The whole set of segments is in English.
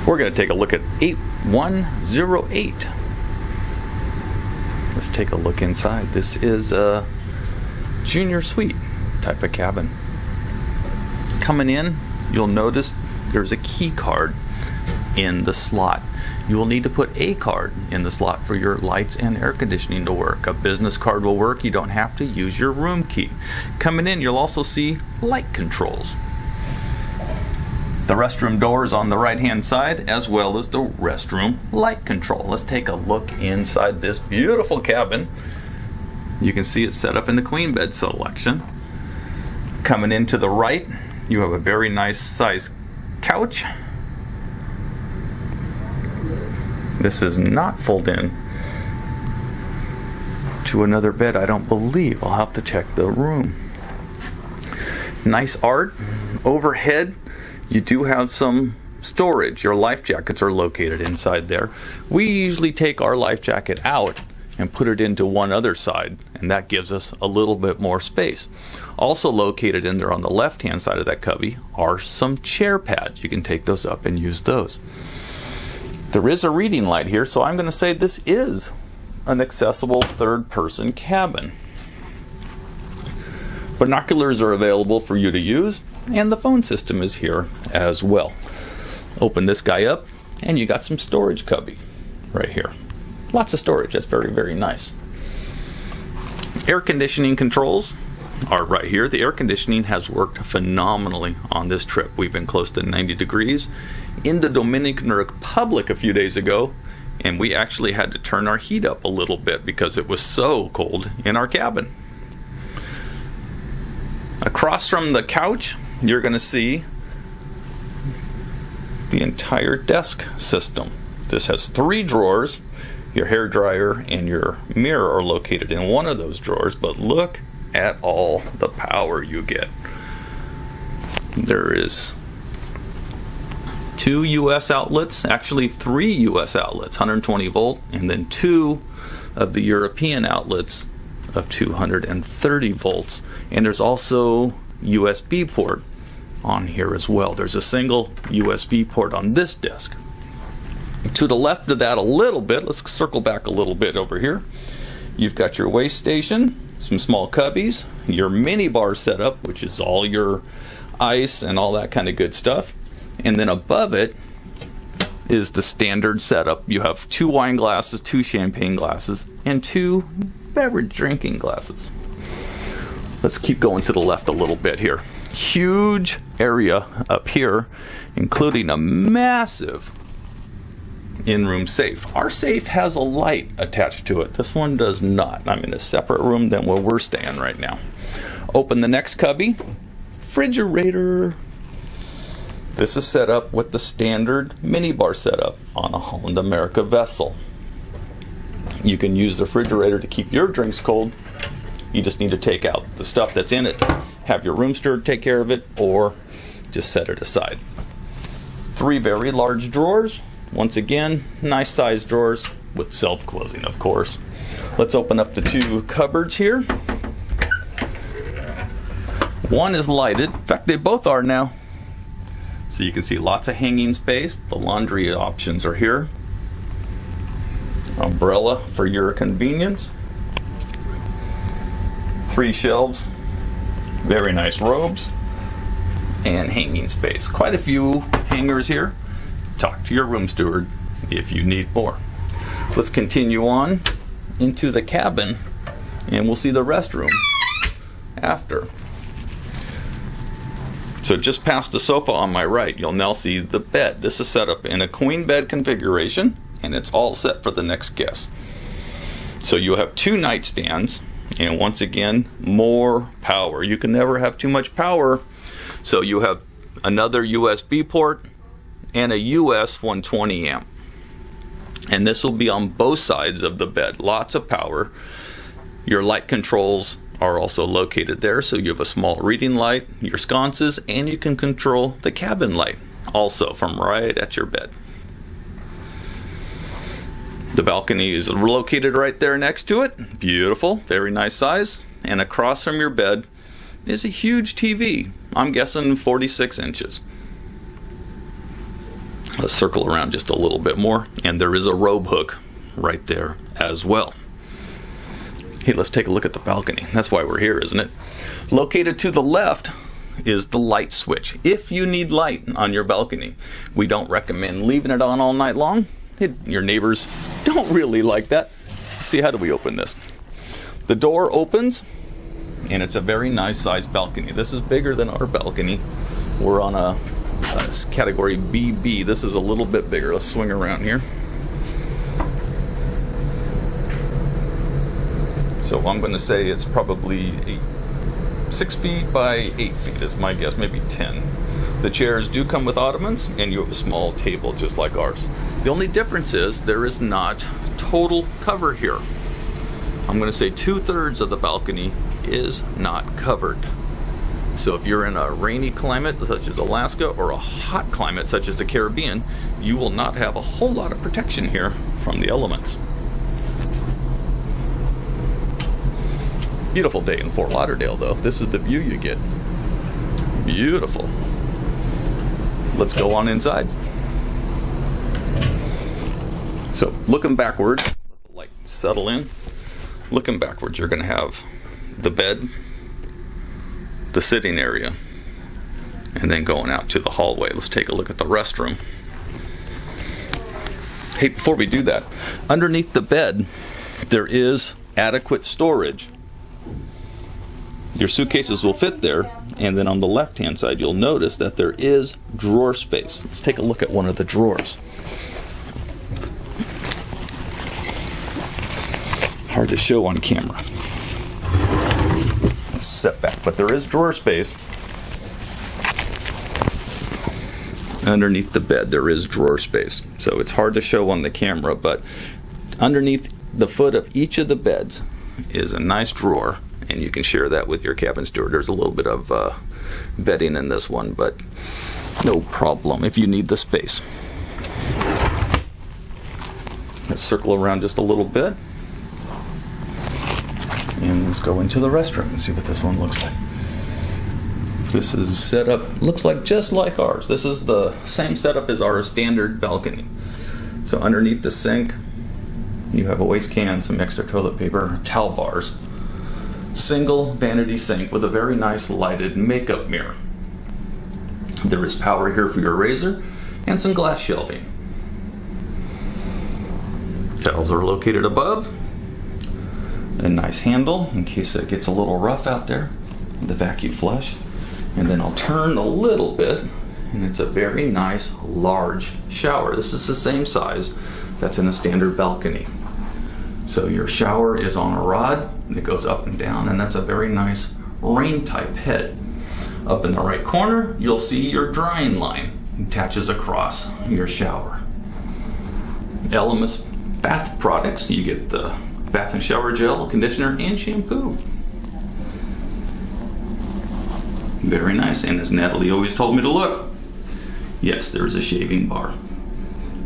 We're going to take a look at 8108. Let's take a look inside. This is a junior suite type of cabin. Coming in, you'll notice there's a key card in the slot. You will need to put a card in the slot for your lights and air conditioning to work. A business card will work. You don't have to use your room key. Coming in, you'll also see light controls. The restroom door is on the right hand side, as well as the restroom light control. Let's take a look inside this beautiful cabin. You can see it's set up in the queen bed selection. Coming in to the right, you have a very nice size couch. This is not folded in to another bed, I don't believe. I'll have to check the room. Nice art. Overhead, you do have some storage. Your life jackets are located inside there. We usually take our life jacket out and put it into one other side, and that gives us a little bit more space. Also located in there on the left hand side of that cubby are some chair pads. You can take those up and use those. There is a reading light here, so I'm going to say this is an accessible third-person cabin. Binoculars are available for you to use, and the phone system is here as well. Open this guy up, and you got some storage cubby right here. Lots of storage. That's very, very nice. Air conditioning controls are right here. The air conditioning has worked phenomenally on this trip. We've been close to 90 degrees in the Dominican Republic a few days ago, and we actually had to turn our heat up a little bit because it was so cold in our cabin. Across from the couch, you're going to see the entire desk system. This has 3 drawers. Your hair dryer and your mirror are located in one of those drawers, but look at all the power you get. There is 2 US outlets, actually 3 US outlets, 120 volt, and then 2 of the European outlets of 230 volts. And there's also USB port on here as well. There's a single USB port on this desk. To the left of that a little bit, let's circle back a little bit over here. You've got your waste station, some small cubbies, your mini bar setup, which is all your ice and all that kind of good stuff. And then above it is the standard setup. You have 2 wine glasses, 2 champagne glasses, and 2 beverage drinking glasses. Let's keep going to the left a little bit here. Huge area up here, including a massive in-room safe. Our safe has a light attached to it. This one does not. I'm in a separate room than where we're staying right now. Open the next cubby. Refrigerator. This is set up with the standard minibar setup on a Holland America vessel. You can use the refrigerator to keep your drinks cold. You just need to take out the stuff that's in it, have your room steward take care of it, or just set it aside. 3 very large drawers. Once again, nice sized drawers with self-closing, of course. Let's open up the 2 cupboards here. One is lighted. In fact, they both are now. So you can see lots of hanging space. The laundry options are here. Umbrella for your convenience. 3 shelves. Very nice robes. And hanging space. Quite a few hangers here. Talk to your room steward if you need more. Let's continue on into the cabin, and we'll see the restroom after. So just past the sofa on my right, you'll now see the bed. This is set up in a queen bed configuration, and it's all set for the next guest. So you'll have 2 nightstands, and once again, more power. You can never have too much power. So you have another USB port and a US 120 amp. And this will be on both sides of the bed. Lots of power. Your light controls are also located there, so you have a small reading light, your sconces, and you can control the cabin light also from right at your bed. The balcony is located right there next to it. Beautiful, very nice size. And across from your bed is a huge TV. I'm guessing 46 inches. Let's circle around just a little bit more, and there is a robe hook right there as well. Hey, let's take a look at the balcony. That's why we're here, isn't it? Located to the left is the light switch. If you need light on your balcony, we don't recommend leaving it on all night long. Your neighbors don't really like that. Let's see, how do we open this? The door opens, and it's a very nice sized balcony. This is bigger than our balcony. We're on a category BB. This is a little bit bigger. Let's swing around here. So I'm going to say it's probably 6 feet by 8 feet is my guess, maybe 10. The chairs do come with ottomans, and you have a small table just like ours. The only difference is there is not total cover here. I'm going to say 2/3 of the balcony is not covered. So if you're in a rainy climate such as Alaska or a hot climate such as the Caribbean, you will not have a whole lot of protection here from the elements. Beautiful day in Fort Lauderdale, though. This is the view you get. Beautiful. Let's go on inside. So looking backwards, let the light settle in. Looking backwards, you're going to have the bed, the sitting area, and then going out to the hallway. Let's take a look at the restroom. Hey, before we do that, underneath the bed, there is adequate storage. Your suitcases will fit there, and then on the left-hand side, you'll notice that there is drawer space. Let's take a look at one of the drawers. Hard to show on camera. Let's step back, but there is drawer space. Underneath the bed, there is drawer space. So it's hard to show on the camera, but underneath the foot of each of the beds is a nice drawer, and you can share that with your cabin steward. There's a little bit of bedding in this one, but no problem if you need the space. Let's circle around just a little bit. And let's go into the restroom and see what this one looks like. This is set up, looks like just like ours. This is the same setup as our standard balcony. So underneath the sink, you have a waste can, some extra toilet paper, towel bars. Single vanity sink with a very nice lighted makeup mirror. There is power here for your razor and some glass shelving. Towels are located above. A nice handle in case it gets a little rough out there. The vacuum flush. And then I'll turn a little bit, and it's a very nice large shower. This is the same size that's in a standard balcony. So your shower is on a rod that goes up and down, and that's a very nice rain type head. Up in the right corner, you'll see your drying line attaches across your shower. Elemis bath products, you get the bath and shower gel, conditioner, and shampoo. Very nice, and as Natalie always told me to look, yes, there's a shaving bar.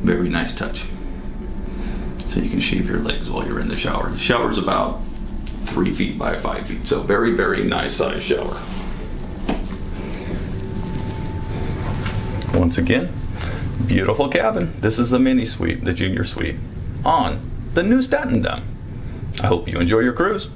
Very nice touch. So you can shave your legs while you're in the shower. The shower's about 3 feet by 5 feet, so very, very nice size shower. Once again, beautiful cabin. This is the mini suite, the junior suite, on the Nieww Statendam. I hope you enjoy your cruise.